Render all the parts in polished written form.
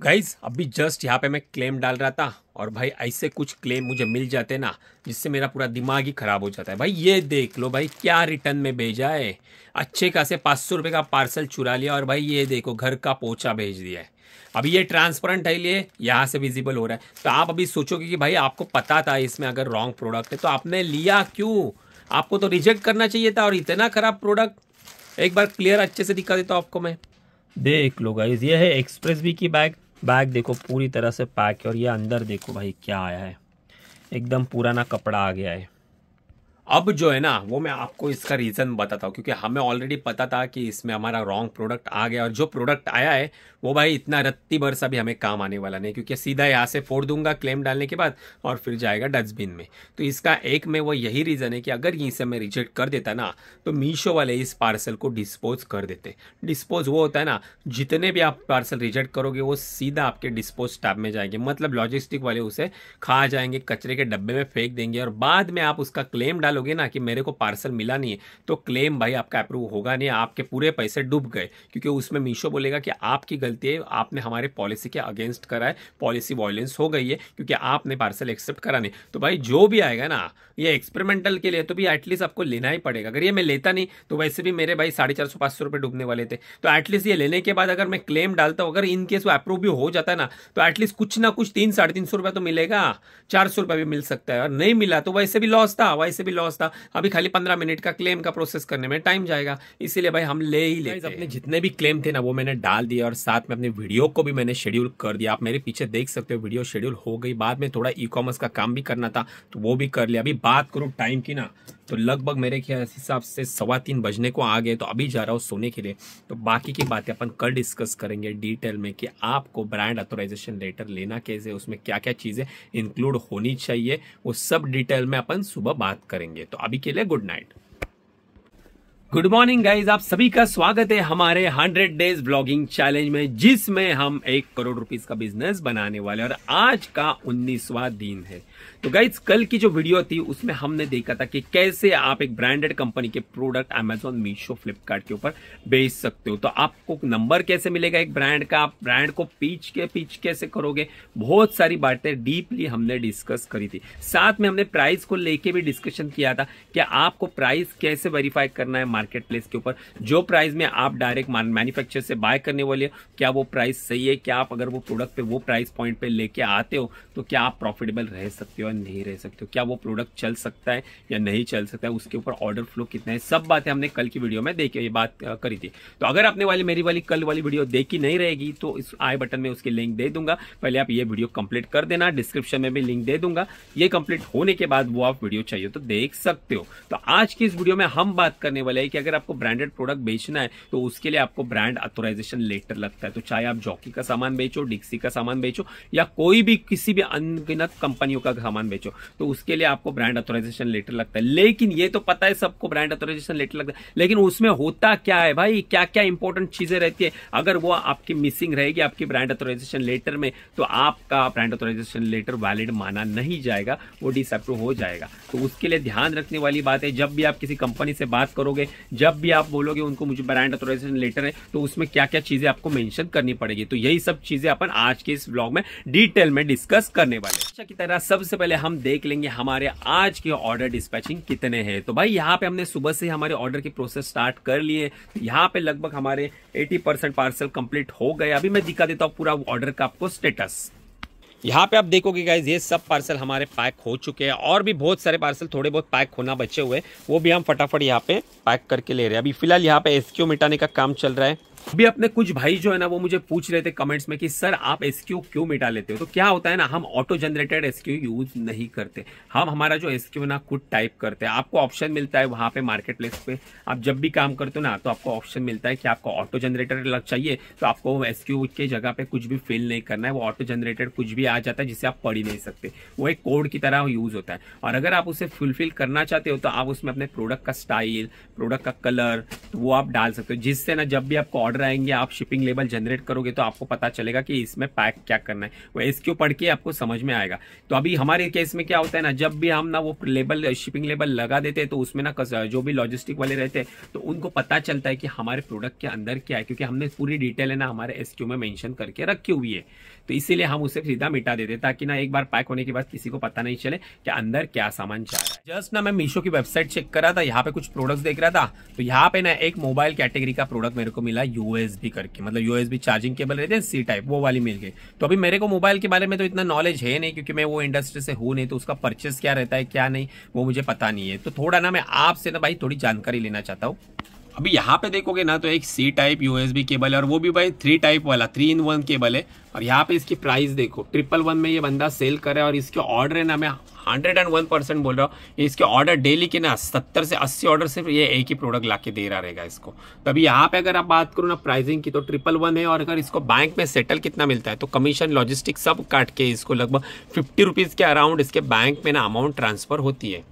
Guys अभी just यहाँ पे मैं क्लेम डाल रहा था और भाई ऐसे कुछ क्लेम मुझे मिल जाते ना जिससे मेरा पूरा दिमाग ही खराब हो जाता है। भाई ये देख लो भाई क्या रिटर्न में भेजा है। अच्छे खासे 500 रुपये का पार्सल चुरा लिया और भाई ये देखो घर का पोछा भेज दिया है। अभी ये ट्रांसपेरेंट है, लिए यहाँ से विजिबल हो रहा है। तो आप अभी सोचोगे कि भाई आपको पता था इसमें अगर रॉन्ग प्रोडक्ट है तो आपने लिया क्यों? आपको तो रिजेक्ट करना चाहिए था। और इतना खराब प्रोडक्ट एक बार क्लियर अच्छे से दिखा देता हूँ आपको मैं। देख लो गाइज, ये है एक्सप्रेस बी की बैग देखो पूरी तरह से पैक है। और ये अंदर देखो भाई क्या आया है, एकदम पुराना कपड़ा आ गया है। अब जो है ना वो मैं आपको इसका रीज़न बताता हूँ, क्योंकि हमें ऑलरेडी पता था कि इसमें हमारा रॉन्ग प्रोडक्ट आ गया। और जो प्रोडक्ट आया है वो भाई इतना रत्ती भर सा भी हमें काम आने वाला नहीं, क्योंकि सीधा यहाँ से फोड़ दूंगा क्लेम डालने के बाद और फिर जाएगा डस्टबिन में। तो इसका एक में वो यही रीज़न है कि अगर इसे मैं रिजेक्ट कर देता ना तो मीशो वाले इस पार्सल को डिस्पोज कर देते। डिस्पोज वो होता है ना, जितने भी आप पार्सल रिजेक्ट करोगे वो सीधा आपके डिस्पोज टैब में जाएंगे। मतलब लॉजिस्टिक वाले उसे खा जाएंगे, कचरे के डब्बे में फेंक देंगे। और बाद में आप उसका क्लेम डालोगे ना कि मेरे को पार्सल मिला नहीं है, तो क्लेम भाई आपका अप्रूव होगा नहीं, आपके पूरे पैसे डूब गए। क्योंकि उसमें मीशो बोलेगा कि आपकी गलती है, आपने हमारे पॉलिसी के अगेंस्ट करा है, पॉलिसी वायलेंस हो गई है क्योंकि आपने पार्सल एक्सेप्ट करा नहीं। तो भाई जो भी आएगा ना ये एक्सपेरिमेंटल के लिए तो भी एटलीस्ट आपको लेना ही पड़ेगा। अगर ये मैं लेता नहीं तो वैसे भी मेरे भाई 450-500 रुपये डूबने वाले थे। तो एटलीस्ट ये लेने के बाद अगर मैं क्लेम डालता हूँ, अगर इन केस वो अप्रूव भी हो जाता है ना तो एटलीस्ट कुछ ना कुछ 300-350 रुपये तो मिलेगा, 400 रुपये भी मिल सकता है। और नहीं मिला तो वैसे भी लॉस था, वैसे भी लॉस था। अभी खाली 15 मिनट का क्लेम का प्रोसेस करने में टाइम जाएगा, इसीलिए भाई हम ले ही लेते हैं। अपने जितने भी क्लेम थे ना वो मैंने डाल दिया और साथ में अपने वीडियो को भी मैंने शेड्यूल कर दिया। आप मेरे पीछे देख सकते हो वीडियो शेड्यूल हो गई। बाद में थोड़ा ई कॉमर्स का काम भी करना था तो वो भी कर लिया। अभी बात करूँ टाइम की ना तो लगभग मेरे हिसाब से 3:15 बजने को आ गए। तो अभी जा रहा हूँ सोने के लिए। तो बाकी की बातें अपन कल डिस्कस करेंगे डिटेल में कि आपको ब्रांड ऑथराइजेशन लेटर लेना कैसे, उसमें क्या क्या चीज़ें इंक्लूड होनी चाहिए, वो सब डिटेल में अपन सुबह बात करेंगे। तो अभी के लिए good night, good morning guys. आप सभी का स्वागत है हमारे 100 डेज ब्लॉगिंग चैलेंज में, जिसमें हम 1 करोड़ रुपीस का बिजनेस बनाने वाले। और आज का 19वां दिन है। तो गाइज कल की जो वीडियो थी उसमें हमने देखा था कि कैसे आप एक ब्रांडेड कंपनी के प्रोडक्ट अमेजॉन, मीशो, फ्लिपकार्ट के ऊपर बेच सकते हो। तो आपको नंबर कैसे मिलेगा एक ब्रांड का, आप ब्रांड को पिच कैसे करोगे, बहुत सारी बातें डीपली हमने डिस्कस करी थी। साथ में हमने प्राइस को लेके भी डिस्कशन किया था कि आपको प्राइस कैसे वेरीफाई करना है मार्केट प्लेस के ऊपर। जो प्राइस में आप डायरेक्ट मैन्युफैक्चरर से बाय करने वाले, क्या वो प्राइस सही है? क्या आप अगर वो प्रोडक्ट पे वो प्राइस पॉइंट पे लेके आते हो तो क्या आप प्रॉफिटेबल रह सकते हो या नहीं रह सकते हो? क्या वो प्रोडक्ट चल सकता है या नहीं चल सकता है? उसके ऊपर ऑर्डर फ्लो कितना है? सब बातें हमने कल की वीडियो में देखी, ये बात करी थी। तो अगर आपने मेरी वाली कल वाली वीडियो देखी नहीं रहेगी तो इस आई बटन में उसकी लिंक दे दूंगा। पहले आप ये वीडियो कंप्लीट कर देना, डिस्क्रिप्शन में भी लिंक दे दूंगा। ये कंप्लीट होने के बाद वो आप वीडियो चाहिए तो देख सकते हो। तो आज की इस वीडियो में हम बात करने वाले हैं कि अगर आपको ब्रांडेड प्रोडक्ट बेचना है तो उसके लिए आपको ब्रांड ऑथराइजेशन लेटर लगता है। तो चाहे आप जॉकी का सामान बेचो, डिक्सी का सामान बेचो या कोई भी किसी भी अनगिनत कंपनियों का सामान बेचो, तो उसके लिए आपको ब्रांड ऑथराइजेशन लेटर लगता है। लेकिन ये तो पता है सबको ब्रांड ऑथराइजेशन लेटर लगता है, लेकिन उसमें होता क्या है भाई, क्या क्या इंपॉर्टेंट चीजें रहती है? अगर वो आपकी मिसिंग रहेगी आपकी ब्रांड ऑथराइजेशन लेटर में तो आपका ब्रांड ऑथराइजेशन लेटर वैलिड माना नहीं जाएगा, वो डिसअप्रूव हो जाएगा। तो उसके लिए ध्यान रखने वाली बात है, जब भी आप किसी कंपनी से बात करोगे, जब भी आप बोलोगे उनको मुझे ब्रांड ऑथराइजेशन लेटर है, तो उसमें क्या क्या चीजें आपको मेंशन करनी पड़ेगी। तो यही सब चीजें अपन आज के इस व्लॉग में डिटेल में डिस्कस करने वाले हैं। अच्छा की तरह सबसे पहले हम देख लेंगे हमारे आज के ऑर्डर डिस्पैचिंग कितने हैं। तो भाई यहाँ पे हमने सुबह से हमारे ऑर्डर की प्रोसेस स्टार्ट कर लिए। यहाँ पे लगभग हमारे 80% पार्सल कंप्लीट हो गए। अभी मैं दिखा देता हूँ पूरा ऑर्डर का आपको स्टेटस। यहाँ पे आप देखोगे गाइज ये सब पार्सल हमारे पैक हो चुके हैं और भी बहुत सारे पार्सल थोड़े बहुत पैक होना बचे हुए, वो भी हम फटाफट यहाँ पे पैक करके ले रहे हैं। अभी फिलहाल यहाँ पे एसक्यू मिटाने का काम चल रहा है। अभी अपने कुछ भाई जो है ना वो मुझे पूछ रहे थे कमेंट्स में कि सर आप एसक्यू क्यों मिटा लेते हो? तो क्या होता है ना, हम ऑटो जनरेटेड एसक्यू यूज नहीं करते। हम हमारा जो एसक्यू ना खुद टाइप करते हैं। आपको ऑप्शन मिलता है वहां पे मार्केट प्लेस पे, आप जब भी काम करते हो ना तो आपको ऑप्शन मिलता है कि आपको ऑटो जनरेटेड चाहिए तो आपको एसक्यू के जगह पे कुछ भी फिल नहीं करना है। वो ऑटो जनरेटेड कुछ भी आ जाता है जिसे आप पढ़ ही नहीं सकते, वो एक कोड की तरह यूज होता है। और अगर आप उसे फुलफिल करना चाहते हो तो आप उसमें अपने प्रोडक्ट का स्टाइल, प्रोडक्ट का कलर तो वो आप डाल सकते हो, जिससे ना जब भी आपको ऑर्डर आएंगे, आप शिपिंग लेबल जनरेट करोगे तो आपको पता चलेगा कि इसमें पैक क्या करना है, वो एसक्यू पढ़ के आपको समझ में आएगा। तो अभी हमारे केस में क्या होता है ना, जब भी हम ना वो लेबल शिपिंग लेबल लगा देते हैं तो उसमें ना जो भी लॉजिस्टिक वाले रहते हैं तो उनको पता चलता है कि हमारे प्रोडक्ट के अंदर क्या है, क्योंकि हमने पूरी डिटेल है ना हमारे एसक्यू में मेंशन करके रखी हुई है। तो इसीलिए हम उसे सीधा मिटा देते ताकि ना एक बार पैक होने के बाद किसी को पता नहीं चले कि अंदर क्या सामान जा रहा है। जस्ट ना मैं मीशो की वेबसाइट चेक कर रहा था, यहाँ पे कुछ प्रोडक्ट्स देख रहा था, तो यहाँ पे ना एक मोबाइल कैटेगरी का प्रोडक्ट मेरे को मिला यूएसबी करके, मतलब यूएसबी चार्जिंग केबल रहते हैं सी टाइप, वो वाली मिल गई। तो अभी मेरे को मोबाइल के बारे में तो इतना नॉलेज है नहीं, क्योंकि मैं वो इंडस्ट्री से हूँ नहीं, तो उसका परचेस क्या रहता है क्या नहीं वो मुझे पता नहीं है। तो थोड़ा ना मैं आपसे ना भाई थोड़ी जानकारी लेना चाहता हूँ। अभी यहाँ पे देखोगे ना तो एक सी टाइप यूएसबी केबल है, और वो भी भाई 3 टाइप वाला 3-in-1 केबल है। और यहाँ पे इसकी प्राइस देखो 111 में ये बंदा सेल कर रहा है, और इसके ऑर्डर है ना, मैं 101% बोल रहा हूँ, इसके ऑर्डर डेली के ना 70 से 80 ऑर्डर सिर्फ ये एक ही प्रोडक्ट ला के दे रहा रहेगा इसको। तभी यहाँ पे अगर आप बात करो ना प्राइसिंग की तो 111 है, और अगर इसको बैंक में सेटल कितना मिलता है तो कमीशन लॉजिस्टिक सब काट के इसको लगभग 50 रुपीज़ के अराउंड इसके बैंक में ना अमाउंट ट्रांसफर होती है।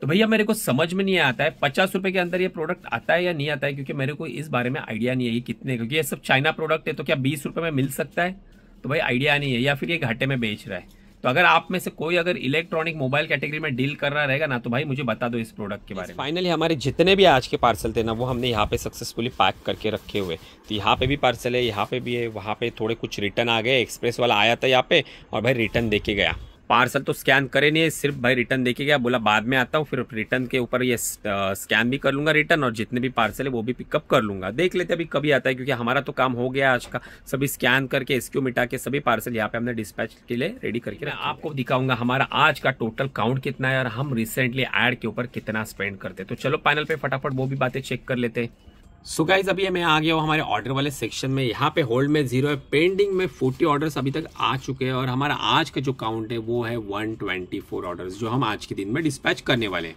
तो भैया मेरे को समझ में नहीं आता है 50 रुपए के अंदर ये प्रोडक्ट आता है या नहीं आता है, क्योंकि मेरे को इस बारे में आइडिया नहीं है कि कितने, क्योंकि ये सब चाइना प्रोडक्ट है, तो क्या 20 रुपए में मिल सकता है, तो भाई आइडिया नहीं है, या फिर ये घाटे में बेच रहा है। तो अगर आप में से कोई अगर इलेक्ट्रॉनिक मोबाइल कैटेगरी में डील कर रहा रहेगा ना तो भाई मुझे बता दो इस प्रोडक्ट के बारे में। फाइनली हमारे जितने भी आज के पार्सल थे ना वो हमने यहाँ पे सक्सेसफुली पैक करके रखे हुए। तो यहाँ पे भी पार्सल है, यहाँ पे भी है, वहाँ पे थोड़े कुछ रिटर्न आ गए, एक्सप्रेस वाला आया था यहाँ पे और भाई रिटर्न देके गया। पार्सल तो स्कैन करे नहीं, सिर्फ भाई रिटर्न देके गया, बोला बाद में आता हूँ, फिर रिटर्न के ऊपर ये स्कैन भी कर लूंगा रिटर्न, और जितने भी पार्सल है वो भी पिकअप कर लूंगा। देख लेते अभी कभी आता है, क्योंकि हमारा तो काम हो गया आज का, सभी स्कैन करके एसक्यू मिटा के सभी पार्सल यहाँ पे हमने डिस्पैच के लिए रेडी करके। मैं आपको दिखाऊंगा हमारा आज का टोटल काउंट कितना है और हम रिसेंटली एड के ऊपर कितना स्पेंड करते। तो चलो पैनल पे फटाफट वो भी बातें चेक कर लेते। सो गाइज अभी मैं आ गया हूँ हमारे ऑर्डर वाले सेक्शन में। यहाँ पे होल्ड में 0 है, पेंडिंग में 40 ऑर्डर्स अभी तक आ चुके हैं, और हमारा आज का जो काउंट है वो है 124 ऑर्डर्स जो हम आज के दिन में डिस्पैच करने वाले हैं।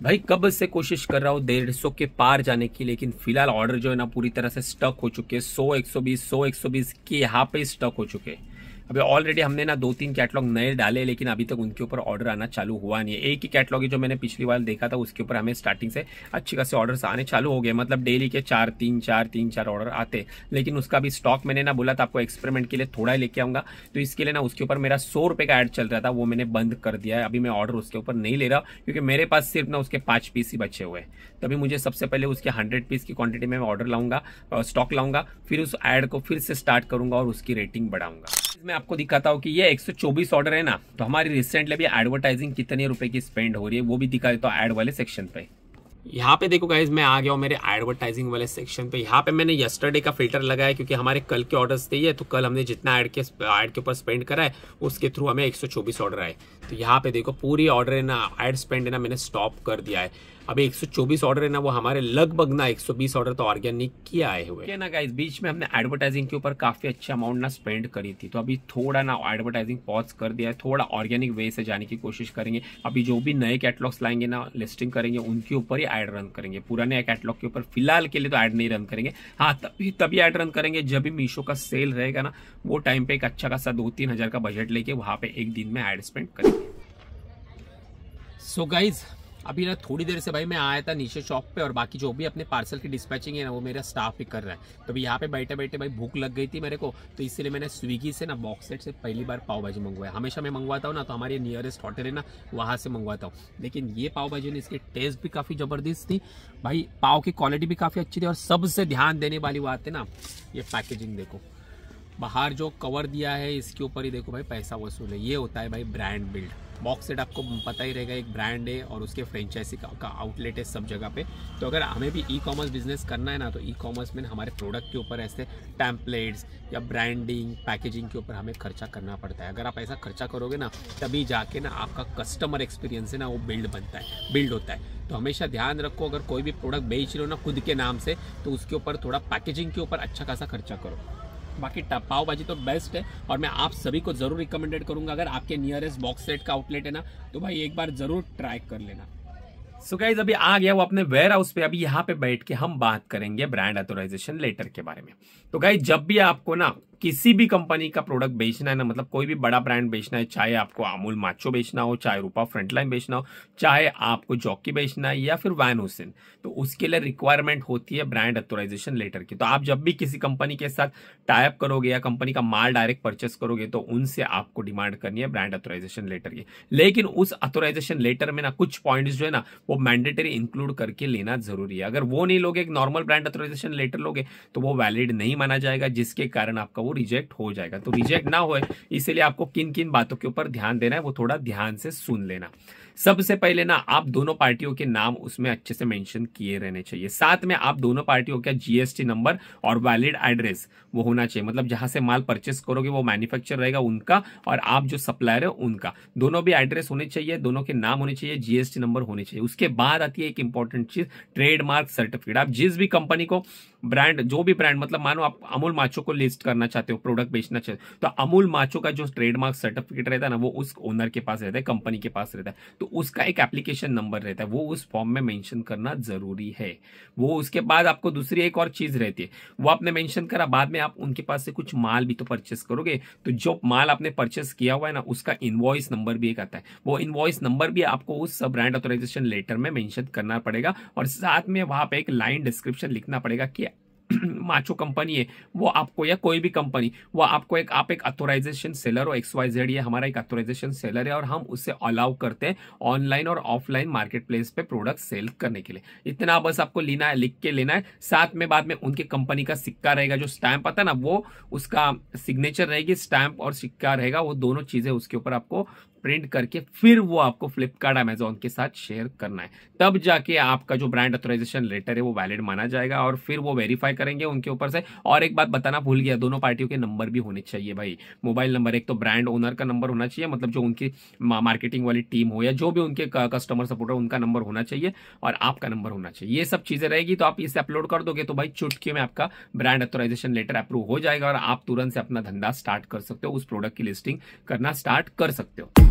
भाई कब से कोशिश कर रहा हूँ 150 के पार जाने की, लेकिन फिलहाल ऑर्डर जो है ना पूरी तरह से स्टक हो चुके हैं। 100-120 के यहाँ पे स्टक हो चुके हैं। अभी ऑलरेडी हमने ना 2-3 कैटलॉग नए डाले, लेकिन अभी तक उनके ऊपर ऑर्डर आना चालू हुआ नहीं है। एक ही कैटलॉग है जो मैंने पिछली बार देखा था, उसके ऊपर हमें स्टार्टिंग से अच्छे खासे ऑर्डर्स आने चालू हो गए, मतलब डेली के 3-4 ऑर्डर आते। लेकिन उसका भी स्टॉक मैंने ना बोला था आपको एक्सपेरिमेंट के लिए थोड़ा ही लेके आऊंगा, तो इसके लिए ना उसके ऊपर मेरा 100 रुपये का ऐड चल रहा था, वो मैंने बंद कर दिया है। अभी मैं ऑर्डर उसके ऊपर नहीं ले रहा, क्योंकि मेरे पास सिर्फ ना उसके 5 पीस ही बचे हुए हैं। तभी मुझे सबसे पहले उसके 100 पीस की क्वांटिटी में ऑर्डर लाऊंगा, स्टॉक लाऊंगा, फिर उस ऐड को फिर से स्टार्ट करूंगा और उसकी रेटिंग बढ़ाऊंगा। मैं आपको दिखाता हूँ कि ये 124 ऑर्डर है ना, तो हमारी रिसेंटली भी एडवर्टाइजिंग कितने रुपए की स्पेंड हो रही है वो भी दिखा देता हूँ ऐड वाले सेक्शन पे। यहाँ पे देखो गाइज मैं आ गया हूँ मेरे एडवर्टाइजिंग वाले सेक्शन पे। यहाँ पे मैंने यस्टरडे का फिल्टर लगाया, क्योंकि हमारे कल के ऑर्डर्स थे ये, तो कल हमने जितना ऐड के ऊपर स्पेंड करा है उसके थ्रू हमें 124 ऑर्डर आए। तो यहाँ पे देखो पूरी ऑर्डर है ना, ऐड स्पेंड है ना, मैंने स्टॉप कर दिया है। अभी 124 ऑर्डर है ना, वो हमारे लगभग ना 120 ऑर्डर तो ऑर्गेनिक की आए हुए हैं ना गाइस। बीच में हमने एडवर्टाइजिंग के ऊपर काफी अच्छा अमाउंट ना स्पेंड करी थी, तो अभी थोड़ा ना एडवर्टाइजिंग पॉज कर दिया है, थोड़ा ऑर्गेनिक वे से जाने की कोशिश करेंगे। अभी जो भी नए कैटलॉग्स लाएंगे ना, लिस्टिंग करेंगे, उनके ऊपर ही ऐड रन करेंगे। पुराने कैटलॉग के ऊपर फिलहाल के लिए तो ऐड नहीं रन करेंगे। हाँ तभी ऐड रन करेंगे जब भी मीशो का सेल रहेगा ना, वो टाइम पे एक अच्छा खासा 2-3 हज़ार का बजट लेके वहां पे एक दिन में ऐड स्पेंड करेंगे। सो गाइज अभी ना थोड़ी देर से भाई मैं आया था नीचे शॉप पे, और बाकी जो भी अपने पार्सल की डिस्पैचिंग है ना वो मेरा स्टाफ ही कर रहा है। तो अभी यहाँ पे बैठे बैठे भाई भूख लग गई थी मेरे को, तो इसलिए मैंने स्विगी से ना बॉक्स सेट से पहली बार पाव भाजी मंगवाया। हमेशा मैं मंगवाता हूँ ना तो हमारे नियरेस्ट होटल है ना वहाँ से मंगवाता हूँ, लेकिन ये पाव भाजी ने इसकी टेस्ट भी काफ़ी ज़बरदस्त थी भाई, पाव की क्वालिटी भी काफ़ी अच्छी थी, और सबसे ध्यान देने वाली बात है ना ये पैकेजिंग देखो, बाहर जो कवर दिया है इसके ऊपर ही देखो भाई पैसा वसूल है। ये होता है भाई ब्रांड बिल्ड। बॉक्स सेट आपको पता ही रहेगा एक ब्रांड है और उसके फ्रेंचाइजी का आउटलेट है सब जगह पे। तो अगर हमें भी ई कॉमर्स बिजनेस करना है ना, तो ई कॉमर्स में हमारे प्रोडक्ट के ऊपर ऐसे टैम्पलेट्स या ब्रांडिंग पैकेजिंग के ऊपर हमें खर्चा करना पड़ता है। अगर आप ऐसा खर्चा करोगे ना तभी जाके ना आपका कस्टमर एक्सपीरियंस है ना वो बिल्ड होता है। तो हमेशा ध्यान रखो, अगर कोई भी प्रोडक्ट बेच रहे हो ना खुद के नाम से, तो उसके ऊपर थोड़ा पैकेजिंग के ऊपर अच्छा खासा खर्चा करो। बाकी पाव भाजी तो बेस्ट है, और मैं आप सभी को जरूर रिकमेंडेड करूंगा, अगर आपके नियरेस्ट बॉक्स सेट का आउटलेट है ना तो भाई एक बार जरूर ट्राई कर लेना। सो गाइस अभी आ गया वो अपने वेयर हाउस पे। अभी यहाँ पे बैठ के हम बात करेंगे ब्रांड ऑथराइजेशन लेटर के बारे में। तो गाइस जब भी आपको ना किसी भी कंपनी का प्रोडक्ट बेचना है ना, मतलब कोई भी बड़ा ब्रांड बेचना है, चाहे आपको अमूल माचो बेचना हो, चाहे रूपा फ्रंटलाइन बेचना हो, चाहे आपको जॉकी बेचना है या फिर वैन हुसैन, तो उसके लिए रिक्वायरमेंट होती है ब्रांड ऑथराइजेशन लेटर की। तो आप जब भी किसी कंपनी के साथ टाई अप करोगे या कंपनी का माल डायरेक्ट परचेस करोगे तो उनसे आपको डिमांड करनी है ब्रांड ऑथराइजेशन लेटर की। लेकिन उस ऑथराइजेशन लेटर में ना कुछ पॉइंट्स जो है ना वो मैंडेटरी इंक्लूड करके लेना जरूरी है। अगर वो नहीं लोगे, एक नॉर्मल ब्रांड ऑथराइजेशन लेटर लोगे तो वो वैलिड नहीं माना जाएगा, जिसके कारण आपका वो रिजेक्ट हो जाएगा। तो रिजेक्ट ना हो इसलिए आपको किन किन बातों के ऊपर ध्यान देना है वो थोड़ा ध्यान से सुन लेना। सबसे पहले ना आप दोनों पार्टियों के नाम उसमें अच्छे से मेंशन किए रहने चाहिए। साथ में आप दोनों पार्टियों का जीएसटी नंबर और वैलिड एड्रेस वो होना चाहिए, मतलब जहां से माल परचेस करोगे वो मैन्युफैक्चर रहेगा उनका और आप जो सप्लायर है उनका, दोनों भी एड्रेस होने चाहिए, दोनों के नाम होने चाहिए, जीएसटी नंबर होने चाहिए। उसके बाद आती है एक इंपॉर्टेंट चीज, ट्रेडमार्क सर्टिफिकेट। आप जिस भी कंपनी को ब्रांड, जो भी ब्रांड, मतलब मानो आप अमूल माचो को लिस्ट करना चाहते हो, प्रोडक्ट बेचना चाहते हो, तो अमूल माचो का जो ट्रेडमार्क सर्टिफिकेट रहता है ना वो उस ओनर के पास रहता है, कंपनी के पास रहता है। तो उसका एक एप्लीकेशन नंबर रहता है, वो उस फॉर्म में मेंशन करना जरूरी है। वो उसके बाद आपको दूसरी एक और चीज रहती है, वो आपने मेंशन करा, बाद में आप उनके पास से कुछ माल भी तो परचेस करोगे, तो जो माल आपने परचेस किया हुआ है ना उसका इनवॉइस नंबर भी एक आता है, वो इनवॉइस नंबर भी आपको उस ब्रांड ऑथराइजेशन लेटर में मेंशन करना पड़ेगा। और साथ में वहां पे एक लाइन डिस्क्रिप्शन लिखना पड़ेगा कि माचो कंपनी है वो आपको, या कोई भी कंपनी वो आपको एक, आप एक ऑथराइजेशन सेलर हो, XYZ ये हमारा एक ऑथराइजेशन सेलर है और हम उसे अलाउ करते हैं ऑनलाइन और ऑफलाइन मार्केट प्लेस पे प्रोडक्ट सेल करने के लिए। इतना बस आपको लेना है, लिख के लेना है। साथ में बाद में उनके कंपनी का सिक्का रहेगा, जो स्टैंप आता है ना वो उसका सिग्नेचर रहेगी, स्टैंप और सिक्का रहेगा, वो दोनों चीजें उसके ऊपर आपको प्रिंट करके फिर वो आपको फ्लिपकार्ट अमेजोन के साथ शेयर करना है। तब जाके आपका जो ब्रांड ऑथराइजेशन लेटर है वो वैलिड माना जाएगा और फिर वो वेरीफाई करेंगे उनके ऊपर से। और एक बात बताना भूल गया, दोनों पार्टियों के नंबर भी होने चाहिए भाई, मोबाइल नंबर। एक तो ब्रांड ओनर का नंबर होना चाहिए, मतलब जो उनकी मार्केटिंग वाली टीम हो या जो भी उनके कस्टमर सपोर्टर उनका नंबर होना चाहिए और आपका नंबर होना चाहिए। ये सब चीजें रहेगी तो आप इसे अपलोड कर दोगे तो भाई चुटकी में आपका ब्रांड ऑथराइजेशन लेटर अप्रूव हो जाएगा और आप तुरंत से अपना धंधा स्टार्ट कर सकते हो, उस प्रोडक्ट की लिस्टिंग करना स्टार्ट कर सकते हो।